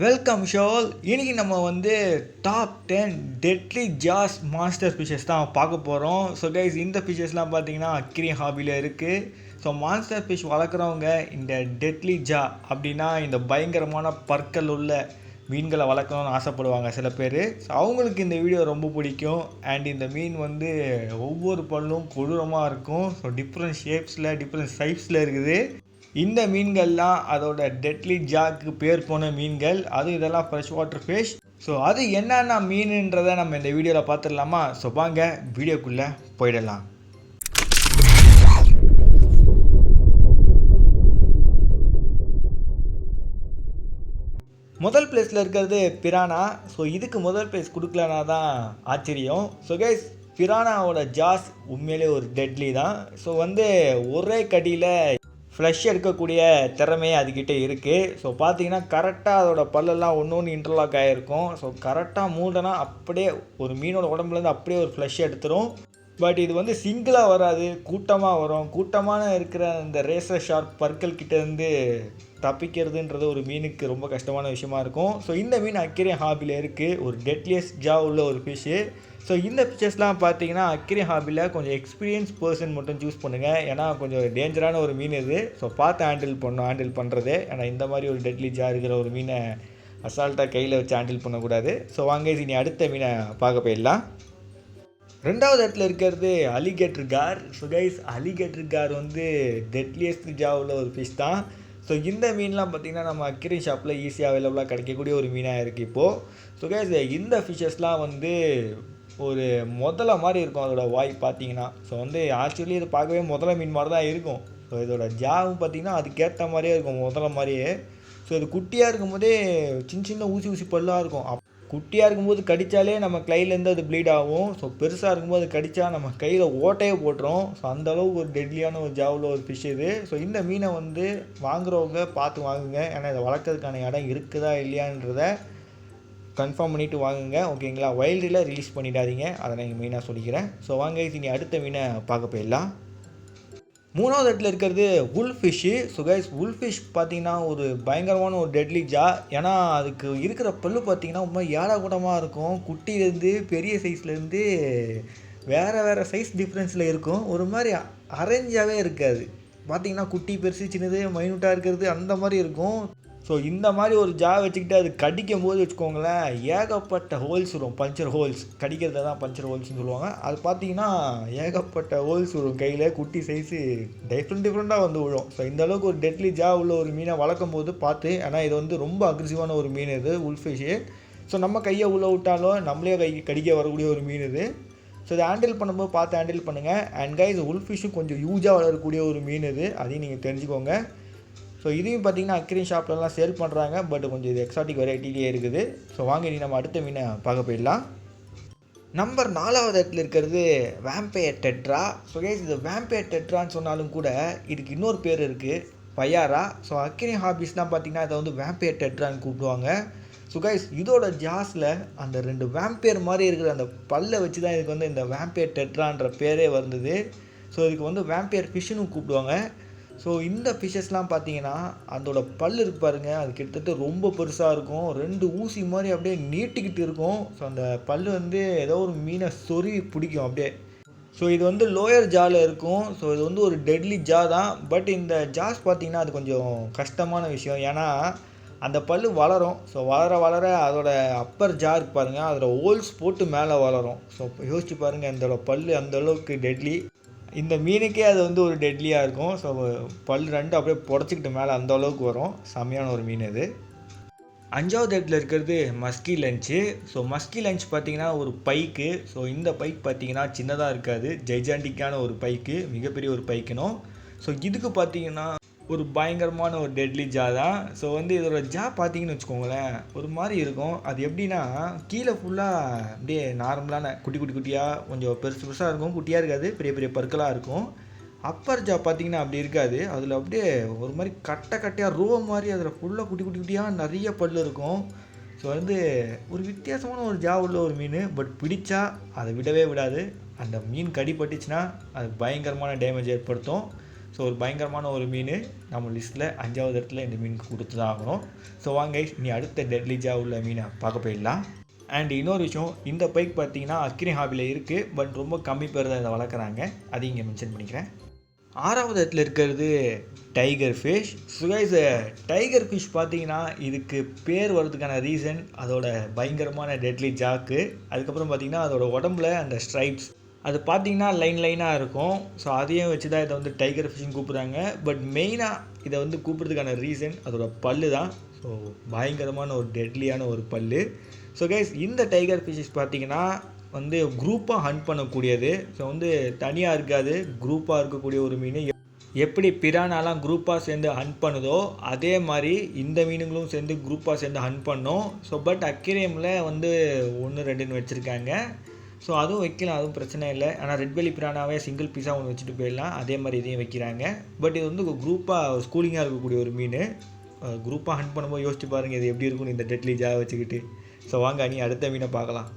Welcome ஷோல். இன்னைக்கு நம்ம வந்து டாப் 10 டெட்லி ஜாஸ் மாஸ்டர் ஃபிஷஸ் தான் பார்க்க போகிறோம். ஸோ கைஸ், இந்த ஃபிஷஸ்லாம் பார்த்தீங்கன்னா அக்ரியம் ஹாபியில் இருக்குது. ஸோ மாஸ்டர் ஃபிஷ் வளர்க்குறவங்க இந்த டெட்லி ஜா அப்படின்னா இந்த பயங்கரமான பற்கள் உள்ள மீன்களை வளர்க்கணும்னு ஆசைப்படுவாங்க சில பேர். ஸோ அவங்களுக்கு இந்த வீடியோ ரொம்ப பிடிக்கும். அண்ட் இந்த மீன் வந்து ஒவ்வொரு பல்லும் கொடூரமாக இருக்கும். ஸோ டிஃப்ரெண்ட் ஷேப்ஸில் டிஃப்ரெண்ட் சைஸில் இருக்குது. இந்த மீன்கள்லாம் அதோட டெட்லி ஜாக்கு பேர் போன மீன்கள். அதுவும் இதெல்லாம் ஃப்ரெஷ் வாட்டர் ஃபிஷ். ஸோ அது என்னென்ன மீனுன்றதை நம்ம இந்த வீடியோவில் பார்த்துடலாமா? ஸோ வாங்க வீடியோக்குள்ளே போயிடலாம். முதல் பிளேஸில் இருக்கிறது பிரானா. ஸோ இதுக்கு முதல் பிளேஸ் கொடுக்கலனா தான் ஆச்சரியம். ஸோ கைஸ், பிரானாவோட ஜாஸ் உண்மையிலே ஒரு டெட்லி தான். ஸோ வந்து ஒரே கடியில் ஃப்ளஷ் எடுக்கக்கூடிய திறமையே அதுக்கிட்ட இருக்குது. ஸோ பார்த்தீங்கன்னா கரெக்டாக அதோட பல்லெல்லாம் ஒன்று ஒன்று இன்டர்லாக் ஆகிருக்கும். ஸோ கரெக்டாக மூடனா அப்படியே ஒரு மீனோட உடம்புலேருந்து அப்படியே ஒரு ஃப்ளஷ் எடுத்துரும். பட் இது வந்து சிங்கிளாக வராது, கூட்டமாக வரும். கூட்டமான இருக்கிற இந்த ரேசர் ஷார்ப் பற்கள் கிட்டேருந்து தப்பிக்கிறதுன்றது ஒரு மீனுக்கு ரொம்ப கஷ்டமான விஷயமா இருக்கும். ஸோ இந்த மீன் அக்ரியம் ஹாபியில் இருக்குது. ஒரு டெட்லியஸ்ட் ஜா உள்ள ஒரு ஃபிஷ்ஷு. ஸோ இந்த ஃபிஷஸ்லாம் பார்த்தீங்கன்னா அக்ரியம் ஹாபியில் கொஞ்சம் எக்ஸ்பீரியன்ஸ் பர்சன் மட்டும் சூஸ் பண்ணுங்கள். ஏன்னா கொஞ்சம் டேஞ்சரான ஒரு மீன் இது. ஸோ பார்த்து ஹேண்டில் பண்ணுறது. ஏன்னா இந்த மாதிரி ஒரு டெட்லி ஜா இருக்கிற ஒரு மீனை அசால்ட்டாக கையில் வச்சு ஹேண்டில் பண்ணக்கூடாது. ஸோ வாங்க இனி அடுத்த மீனை பார்க்க போயிடலாம். ரெண்டாவது இடத்துல இருக்கிறது alligator car. So guys, alligator car வந்து டெட்லியஸ்ட் ஜாவில் ஒரு ஃபிஷ் தான். ஸோ இந்த மீன்லாம் பார்த்திங்கன்னா நம்ம அக்ரியம் ஷாப்பில் ஈஸியாக அவைலபிளாக கிடைக்கக்கூடிய ஒரு மீனாக இருக்குது இப்போது. ஸோ கைஸ், இந்த ஃபிஷஸ்லாம் வந்து ஒரு முதல மாதிரி இருக்கும் அதோட வாய் பார்த்தீங்கன்னா. ஸோ வந்து ஆக்சுவலி இது பார்க்கவே முதல மீன் மாதிரி தான் இருக்கும். ஸோ இதோட ஜாவும் பார்த்திங்கன்னா அதுக்கேற்ற மாதிரியே இருக்கும் முதல மாதிரியே. ஸோ இது குட்டியாக இருக்கும்போதே சின்ன சின்ன ஊசி பல்லாக இருக்கும். குட்டியாக இருக்கும்போது கடித்தாலே நம்ம கையிலேருந்து அது ப்ளீட் ஆகும். ஸோ பெருசாக இருக்கும்போது கடித்தா நம்ம கையில் ஓட்டையே போட்டுரும். ஸோ அந்தளவுக்கு ஒரு டெட்லியான ஒரு ஜாவில் ஒரு ஃபிஷ் இது. ஸோ இந்த மீனை வந்து வாங்குறவங்க பார்த்து வாங்குங்க. ஏன்னா இதை வளர்க்குறதுக்கான இடம் இருக்குதா இல்லையான்றதை கன்ஃபார்ம் பண்ணிவிட்டு வாங்குங்க, ஓகேங்களா? வைல்டில் ரிலீஸ் பண்ணிடாதீங்க, அதை நான் இங்கே மெயினாக சொல்லிக்கிறேன். ஸோ வாங்க இனி அடுத்த மீனை பார்க்க போயிடலாம். மூணாவது இடத்துல இருக்கிறது wolf fish. So guys, wolf fish பார்த்தீங்கன்னா ஒரு பயங்கரமான ஒரு டெட்லி ஜா. ஏன்னா அதுக்கு இருக்கிற பல்லு பார்த்தீங்கன்னா ரொம்ப ஏடாகூடமாக இருக்கும். குட்டிலேருந்து பெரிய சைஸ்லேருந்து வேறு சைஸ் டிஃப்ரென்ஸில் இருக்கும். ஒரு மாதிரி அரேஞ்சாகவே இருக்காது. பார்த்தீங்கன்னா குட்டி பெருசு சின்னது மைனூட்டாக இருக்கிறது அந்த மாதிரி இருக்கும். ஸோ இந்த மாதிரி ஒரு ஜா வச்சுக்கிட்டு அது கடிக்கும் போது வச்சுக்கோங்களேன், ஏகப்பட்ட ஹோல்ஸ் வரும். பஞ்சர் ஹோல்ஸ், கடிக்கிறத தான் பஞ்சர் ஹோல்ஸ்னு சொல்லுவாங்க. அது பார்த்தீங்கன்னா ஏகப்பட்ட ஹோல்ஸ் வரும் கையில். குட்டி சைஸு டிஃப்ரெண்ட்டாக வந்து விழும். ஸோ இந்தளவுக்கு ஒரு டெட்லி ஜா உள்ள ஒரு மீனை வளர்க்கும் போது பார்த்து, ஏன்னா இது வந்து ரொம்ப அக்ரெசிவான ஒரு மீன் இது உல்ஃப் ஃபிஷ்ஷு. ஸோ நம்ம கையை உள்ளே விட்டாலும் நம்மளே கடிக்க வரக்கூடிய ஒரு மீன் இது. ஸோ இதை ஹேண்டில் பண்ணும்போது பார்த்து ஹேண்டில் பண்ணுங்கள். அண்ட் கைஸ், உல்ஃப் ஃபிஷ்ஷும் கொஞ்சம் யூஸாக வளரக்கூடிய ஒரு மீன் இது, அதையும் நீங்கள் தெரிஞ்சுக்கோங்க. ஸோ இதையும் பார்த்தீங்கன்னா அக்ரியம் ஷாப்லலாம் சேல் பண்ணுறாங்க. பட் கொஞ்சம் இது எக்ஸாட்டிக் வெரைட்டிலேயே இருக்குது. ஸோ வாங்க இனி நம்ம அடுத்த மீனை பார்க்க போயிடலாம். நம்பர் 4வது இடத்துல இருக்கிறது வேம்பயர் டெட்ரா. ஸோ கைஸ், இது வேம்பயர் டெட்ரான்னு சொன்னாலும் கூட இதுக்கு இன்னொரு பேர் இருக்குது, பயாரா. ஸோ அக்ரியம் ஹாபிஸ்லாம் பார்த்திங்கன்னா இதை வந்து வேம்பயர் டெட்ரான்னு கூப்பிடுவாங்க. ஸோ கைஸ், இதோட ஜாஸில் அந்த 2 வேம்பயர் மாதிரி இருக்கிற அந்த பல்லை வச்சு தான் இதுக்கு வந்து இந்த வேம்பயர் டெட்ரான்ற பேரே வந்தது. ஸோ இதுக்கு வந்து வேம்பயர் ஃபிஷ்ஷுன்னு கூப்பிடுவாங்க. ஸோ இந்த ஃபிஷ்ஷஸ்லாம் பார்த்தீங்கன்னா அதோட பல் இருக்கு பாருங்கள், அது கிட்டத்தட்ட ரொம்ப பெருசாக இருக்கும். 2 ஊசி மாதிரி அப்படியே நீட்டிக்கிட்டு இருக்கும். ஸோ அந்த பல் வந்து ஏதோ ஒரு மீனை சொருவி பிடிக்கும் அப்படியே. ஸோ இது வந்து லோயர் ஜாவில் இருக்கும். ஸோ இது வந்து ஒரு டெட்லி ஜா தான். பட் இந்த ஜாஸ் பார்த்திங்கன்னா அது கொஞ்சம் கஷ்டமான விஷயம். ஏன்னா அந்த பல் வளரும். ஸோ வளர அதோட அப்பர் ஜா இருக்கு பாருங்கள், அதோட ஹோல்ஸ் போட்டு மேலே வளரும். ஸோ யோசிச்சு பாருங்கள், அதோட பல் அந்தளவுக்கு டெட்லி. இந்த மீனுக்கே அது வந்து ஒரு டெட்லியாக இருக்கும். ஸோ பல் 2 அப்படியே புடச்சிக்கிட்டு மேலே அந்த அளவுக்கு வரும். செம்மையான ஒரு மீன் இது. 5வது இடத்துல இருக்கிறது Maski lunch. So Maski lunch பார்த்திங்கன்னா ஒரு பைக்கு. ஸோ இந்த பைக் பார்த்திங்கன்னா சின்னதாக இருக்காது, ஜைஜாண்டிக்கான ஒரு பைக்கு, மிகப்பெரிய ஒரு பைக்கணும். ஸோ இதுக்கு பார்த்திங்கன்னா ஒரு பயங்கரமான ஒரு டெட்லி ஜா தான். ஸோ வந்து இதோட ஜா பார்த்தீங்கன்னு வச்சுக்கோங்களேன், ஒரு மாதிரி இருக்கும். அது எப்படின்னா கீழே ஃபுல்லாக அப்படியே நார்மலான குட்டியாக கொஞ்சம் பெருசாக இருக்கும். குட்டியாக இருக்காது, பெரிய பற்களாக இருக்கும். அப்பர் ஜா பார்த்தீங்கன்னா அப்படி இருக்காது. அதில் அப்படியே ஒரு மாதிரி கட்டையாக ரோ மாதிரி அதில் ஃபுல்லாக குட்டியாக நிறைய பல் இருக்கும். ஸோ வந்து ஒரு வித்தியாசமான ஒரு ஜா உள்ள ஒரு மீன். பட் பிடிச்சா அதை விடவே விடாது. அந்த மீன் கடிப்பட்டுச்சுன்னா அது பயங்கரமான டேமேஜ் ஏற்படுத்தும். ஸோ ஒரு பயங்கரமான ஒரு மீன் நம்ம லிஸ்ட்டில் 5வது இடத்துல இந்த மீனுக்கு கொடுத்து தான் ஆகணும். ஸோ வாங்க இனி அடுத்த டெட்லி ஜா உள்ள மீனை பார்க்க போயிடலாம். அண்ட் இன்னொரு விஷயம், இந்த பைக் பார்த்தீங்கன்னா அக்ரி ஹாபியில் இருக்குது, பட் ரொம்ப கம்மி பேர் தான் இதை வளர்க்குறாங்க. அதையும் இங்கே மென்ஷன் பண்ணிக்கிறேன். 6வது இடத்துல இருக்கிறது tiger fish. So guys, tiger fish பார்த்தீங்கன்னா இதுக்கு பேர் வர்றதுக்கான ரீசன் அதோட பயங்கரமான டெட்லி ஜாக்கு. அதுக்கப்புறம் பார்த்தீங்கன்னா அதோட உடம்புல அந்த ஸ்ட்ரைப்ஸ் அது பார்த்தீங்கன்னா லைனாக இருக்கும். ஸோ அதையும் வச்சு தான் இதை வந்து டைகர் ஃபிஷ்ஷுன்னு கூப்பிட்றாங்க. பட் மெயினாக இதை வந்து கூப்பிட்றதுக்கான ரீசன் அதோட பல்லு தான். ஸோ பயங்கரமான ஒரு டெட்லியான ஒரு பல்லு. ஸோ கைஸ், இந்த டைகர் ஃபிஷ்ஷஸ் பார்த்தீங்கன்னா வந்து குரூப்பாக ஹண்ட் பண்ணக்கூடியது. ஸோ வந்து தனியாக இருக்காது, குரூப்பாக இருக்கக்கூடிய ஒரு மீன். எப்படி பிரானாலாம் குரூப்பாக சேர்ந்து ஹண்ட் பண்ணுதோ அதே மாதிரி இந்த மீனுங்களும் சேர்ந்து குரூப்பாக சேர்ந்து ஹண்ட் பண்ணோம். ஸோ பட் அக்வேரியமில் வந்து 1 2ன்னு வச்சுருக்காங்க. ஸோ அதுவும் வைக்கலாம், அதுவும் பிரச்சனை இல்லை. ஆனால் ரெட் பெல்லி பிரானாவே சிங்கிள் பீஸாக ஒன்று வச்சுட்டு போயிடலாம். அதே மாதிரி இதையும் வைக்கிறாங்க. பட் இது வந்து குரூப்பாக ஸ்கூலிங்காக இருக்கக்கூடிய ஒரு மீன். குரூப்பாக ஹண்ட் பண்ணும்போது யோசிச்சு பாருங்கள் இது எப்படி இருக்குன்னு இந்த டெட்லி ஜா வச்சுக்கிட்டு. ஸோ வாங்க நீ அடுத்த மீனை பார்க்கலாம்.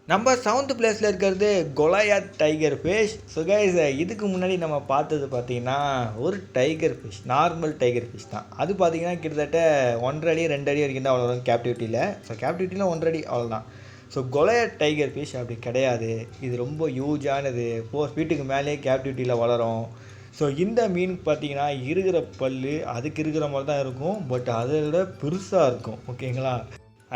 நம்பர் 7th பிளேஸில் இருக்கிறது கொலாயாத் டைகர் ஃபிஷ். ஸோ கைஸ், இதுக்கு முன்னாடி நம்ம பார்த்தது பார்த்தீங்கன்னா ஒரு tiger fish, normal tiger fish தான். அது பார்த்தீங்கன்னா கிட்டத்தட்ட 1.5 அடி 2 அடி வரைக்கும் தான் வளரும் கேப்டிவிட்டியில். ஸோ கேப்டிவிட்டியில் 1.5 அடி அவ்வளோதான். ஸோ கொலாயாத் டைகர் ஃபிஷ் அப்படி கிடையாது. இது ரொம்ப ஹியூஜானது, 4 ஃபீட்டுக்கு மேலே கேப்டிவிட்டியில் வளரும். ஸோ இந்த மீனுக்கு பார்த்தீங்கன்னா இருக்கிற பல்லு அதுக்கு இருக்கிற மாதிரி தான் இருக்கும், பட் அதை விட பெருசாக இருக்கும். ஓகேங்களா?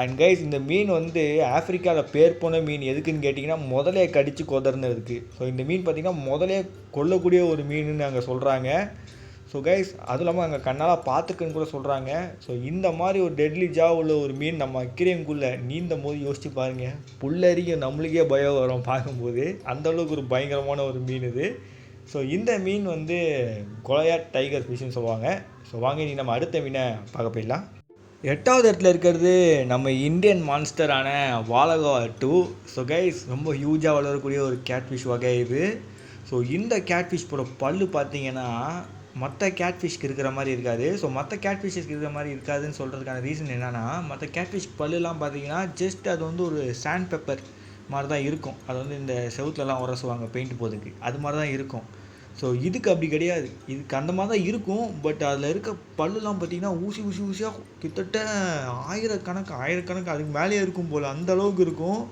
அண்ட் கைஸ், இந்த மீன் வந்து ஆஃப்ரிக்காவில் பேர் போன மீன் எதுக்குன்னு கேட்டிங்கன்னா முதலே கடித்து கொதர்னு இருக்குது. ஸோ இந்த மீன் பார்த்திங்கன்னா முதலே கொல்லக்கூடிய ஒரு மீனுன்னு அங்கே சொல்கிறாங்க. ஸோ கைஸ், அதுவும் இல்லாமல் அங்கே கண்ணால் பார்த்துக்குன்னு கூட சொல்கிறாங்க. ஸோ இந்த மாதிரி ஒரு டெட்லி ஜா உள்ள ஒரு மீன் நம்ம அக்வேரியம்குள்ளே நீந்தும் போது யோசிச்சு பாருங்கள், புல்லரிக்கும், நம்மளுக்கே பயம் வரும் பார்க்கும்போது. அந்தளவுக்கு ஒரு பயங்கரமான ஒரு மீன் இது. ஸோ இந்த மீன் வந்து கொலாயாத் டைகர் ஃபிஷ்னு சொல்லுவாங்க. ஸோ வாங்க நீ நம்ம அடுத்த மீனை பார்க்க போயிடலாம். 8வது இடத்துல இருக்கிறது நம்ம இந்தியன் மான்ஸ்டரான வாலகா 2. ஸோ கைஸ், ரொம்ப ஹியூஜாக வளரக்கூடிய ஒரு கேட்ஃபிஷ் வகை இது. ஸோ இந்த கேட்ஃபிஷ்ஷோட பல்லு பார்த்தீங்கன்னா மற்ற கேட்ஃபிஷ்க்கு இருக்கிற மாதிரி இருக்காது. ஸோ மற்ற கேட்ஃபிஷ்ஷஸ்க்கு இருக்கிற மாதிரி இருக்காதுன்னு சொல்கிறதுக்கான ரீசன் என்னென்னா, மற்ற கேட்ஃபிஷ் பல்லுலாம் பார்த்தீங்கன்னா ஜஸ்ட் அது வந்து ஒரு சாண்ட் பேப்பர் மாதிரி தான் இருக்கும். அது வந்து இந்த செவுத்துலலாம் உரசுவாங்க பெயிண்ட் போகிறதுக்கு, அது மாதிரி தான் இருக்கும். ஸோ இதுக்கு அப்படி கிடையாது, இதுக்கு அந்த மாதிரி தான் இருக்கும். பட் அதில் இருக்க பல்லுலாம் பார்த்திங்கன்னா ஊசியாக கிட்டத்தட்ட ஆயிரக்கணக்கு அதுக்கு மேலே இருக்கும் போல், அந்த அளவுக்கு இருக்கும்.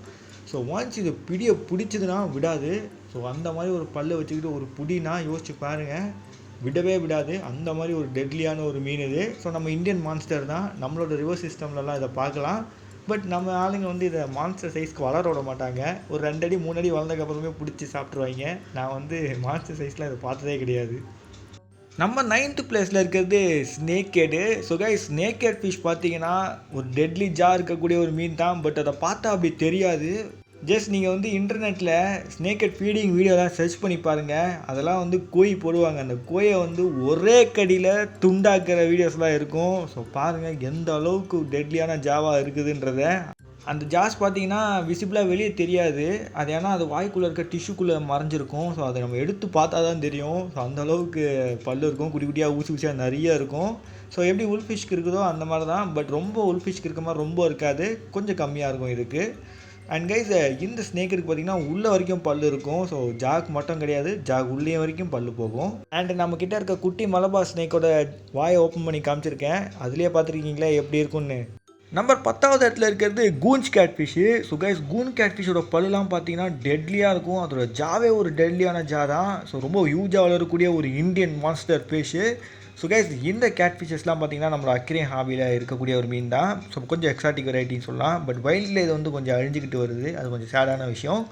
ஸோ ஒன்ஸ் இது பிடிச்சதுன்னா விடாது. ஸோ அந்த மாதிரி ஒரு பல்லை வச்சுக்கிட்டு ஒரு புடினா யோசிச்சு பாருங்கள், விடவே விடாது. அந்த மாதிரி ஒரு டெட்லியான ஒரு மீன் இது. ஸோ நம்ம இந்தியன் மான்ஸ்டர் தான், நம்மளோட ரிவர் சிஸ்டம்லலாம் இதை பார்க்கலாம். பட் நம்ம ஆளுங்க வந்து இதை மான்ஸ்டர் சைஸ்க்கு வளர விட மாட்டாங்க. ஒரு 2 அடி 3 அடி வளர்ந்ததுக்கப்புறமே பிடிச்சி சாப்பிட்ருவாங்க. நான் வந்து மான்ஸ்டர் சைஸில் இதை பார்த்ததே கிடையாது. நம்ம 9th பிளேஸில் இருக்கிறது ஸ்னேக்கேடு. ஸோ கைஸ், ஸ்னேக்கேட் ஃபிஷ் பார்த்தீங்கன்னா ஒரு டெட்லி ஜா இருக்கக்கூடிய ஒரு மீன் தான். பட் அதை பார்த்தா அப்படி தெரியாது. ஜஸ்ட் நீங்கள் வந்து இன்டர்நெட்டில் ஸ்னேக்கட் ஃபீடிங் வீடியோலாம் சர்ச் பண்ணி பாருங்கள். அதெல்லாம் வந்து கோழி போடுவாங்க, அந்த கோயை வந்து ஒரே கடியில் துண்டாக்குற வீடியோஸ்லாம் இருக்கும். ஸோ பாருங்கள் எந்த அளவுக்கு டெட்லியான ஜாவாக இருக்குதுன்றத. அந்த ஜாஸ் பார்த்தீங்கன்னா விசிபிளாக வெளியே தெரியாது, அது ஏன்னா அது வாய்க்குள்ளே இருக்க டிஷ்யூக்குள்ளே மறைஞ்சிருக்கும். ஸோ அதை நம்ம எடுத்து பார்த்தா தான் தெரியும். ஸோ அந்தளவுக்கு பல்லு இருக்கும், குட்டி குட்டியாக ஊசியாக நிறைய இருக்கும். ஸோ எப்படி உல்ஃபிஷ்க்கு இருக்குதோ அந்த மாதிரி தான். பட் ரொம்ப உல்ஃபிஷ்க்கு இருக்க மாதிரி ரொம்ப இருக்காது, கொஞ்சம் கம்மியாக இருக்கும் இதுக்கு. அண்ட் கைஸ், இந்த ஸ்னேக்குக்கு பார்த்தீங்கன்னா உள்ள வரைக்கும் பல்லு இருக்கும். ஸோ ஜாக் மட்டும் கிடையாது, ஜாக் உள்ளே வரைக்கும் பல்லு போகும். அண்ட் நம்மக்கிட்ட இருக்க குட்டி மலபார் ஸ்னேக்கோட வாயை ஓப்பன் பண்ணி காமிச்சிருக்கேன், அதுலேயே பார்த்துருக்கீங்களா எப்படி இருக்குன்னு. நம்பர் 10வது இடத்துல இருக்கிறது கூன்ச் கேட்ஃபிஷ்ஷு. ஸோ கைஸ், கூன் கேட்ஃபிஷோட பல்லுலாம் பார்த்தீங்கன்னா டெட்லியாக இருக்கும். அதோட ஜாவே ஒரு டெட்லியான ஜா தான். ஸோ ரொம்ப ஹியூஜாக வளரக்கூடிய ஒரு Indian monster fish. So guys, இந்த கேட்ஃபிஷஸ்லாம் பார்த்தீங்கன்னா நம்மளோட அக்வேரியம் ஹாபியில் இருக்கக்கூடிய ஒரு மீன் தான். ஸோ கொஞ்சம் எக்ஸாட்டிக் வெரைட்டின்னு சொல்லலாம். பட் வைல்டில் இது வந்து கொஞ்சம் அழிஞ்சிக்கிட்டு வருது, அது கொஞ்சம் சேடான விஷயம்.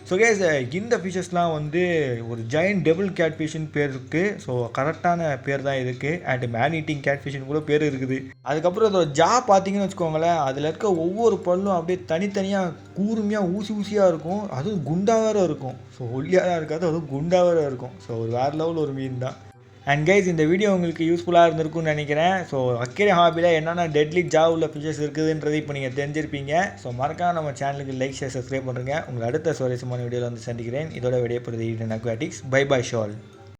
ஸோ கைஸ், இந்த ஃபிஷஸ்லாம் வந்து ஒரு ஜெயண்ட் டெபிள் கேட்ஃபிஷ்னு பேர் இருக்குது. ஸோ கரெக்டான பேர் தான் இருக்குது. அண்ட் மேன் ஈட்டிங் கேட்ஃபிஷ்னு கூட பேர் இருக்குது. அதுக்கப்புறம் அதோட ஜா பார்த்தீங்கன்னு வச்சுக்கோங்களேன், அதில் இருக்க ஒவ்வொரு பல்லும் அப்படியே தனித்தனியாக கூர்மையாக ஊசியாக இருக்கும். அதுவும் குண்டாக வேறு இருக்கும். ஸோ ஒல்லியாக தான் இருக்காது, அதுவும் குண்டாக வேறு இருக்கும். ஸோ ஒரு வேறு லெவல் ஒரு மீன் தான். அண்ட் கைஸ், இந்த வீடியோ உங்களுக்கு யூஸ்ஃபுல்லாக இருந்திருக்கும்னு நினைக்கிறேன். ஸோ அக்வேரியம் ஹாபியில் என்னென்ன டெட்லி ஜா உள்ள ஃபிஷஸ் இருக்குதுன்றது இப்போ நீங்கள் தெரிஞ்சிருப்பீங்க. ஸோ மறக்காம நம்ம சேனலுக்கு லைக் ஷேர் சப்ஸ்கிரைப் பண்ணுறேங்க. உங்களை அடுத்த சுவாரஸ்யமான வீடியோவில் வந்து சந்திக்கிறேன். இதோட விடையப்படுறது Eden aquatics. Bye bye shawl.